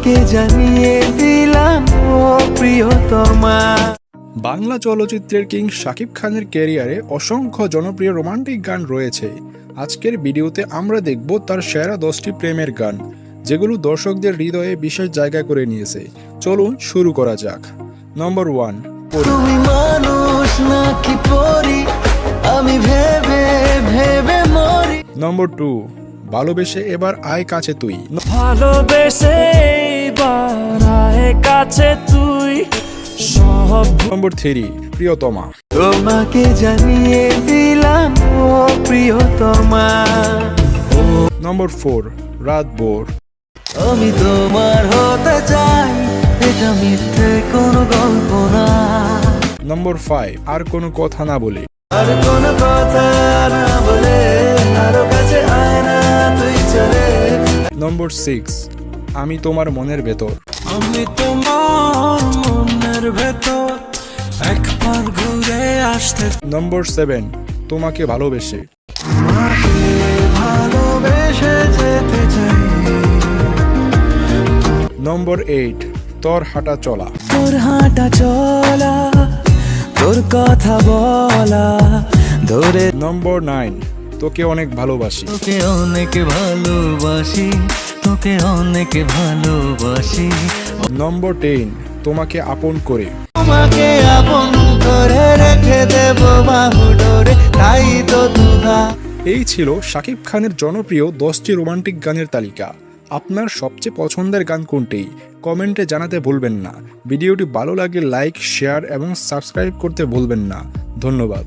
তোমাকে জানিয়ে দিলাম ও প্রিয়তমা। বাংলা চলচ্চিত্রের কিং শাকিব খানের ক্যারিয়ারে অসংখ্য জনপ্রিয় রোমান্টিক গান রয়েছে। আজকের ভিডিওতে আমরা দেখব তার সেরা 10টি প্রেমের গান, যেগুলো দর্শকদের হৃদয়ে বিশেষ জায়গা করে নিয়েছে। চলুন শুরু করা যাক। নম্বর 1, তুমি মানুষ নাকি পরি, আমি ভেবে ভেবে মরি। নম্বর 2, ভালোবেসে এবার আয় কাছে তুই। ভালোবেসে এবার আয় কাছে তুই সব। নম্বর 3, প্রিয়তমা। তোমাকে জানিয়ে দিলাম ও প্রিয়তমা। নম্বর 4, রাত ভোর। আমি তোমার হতে চাই, এটা মিথ্যে কোনো গল্প না। নম্বর 5, আর কোনো কথা না বলে। আর কোনো কথা না বলে আরো কাছে আয় না তুই চলে। নম্বর 6, আমি তোমার মনের ভেতর। আমি তোমার মনের ভেতর একবার ঘুরে আসতে। নম্বর 7, তোমাকে ভালোবেসে। তোমাকে ভালোবেসে যেতে চাই। নম্বর 8, তোর হাঁটা চলা। তোর হাঁটা চলা, তোর কথা বলা ধরে। নম্বর 9, তোকে অনেক ভালোবাসি। তোকে অনেক ভালোবাসি, তোকে অনেক ভালোবাসি। নম্বর 10, তোমাকে আপন করে। তোমাকে আপন করে রেখে দেব বাহু ডোরে, তাই তো দুহা। এই ছিল শাকিব খানের জনপ্রিয় 10টি রোমান্টিক গানের তালিকা। আপনার সবচেয়ে পছন্দের গান কোনটি কমেন্টে জানাতে ভুলবেন না। ভিডিওটি ভালো লাগলে লাইক, শেয়ার এবং সাবস্ক্রাইব করতে ভুলবেন না। ধন্যবাদ।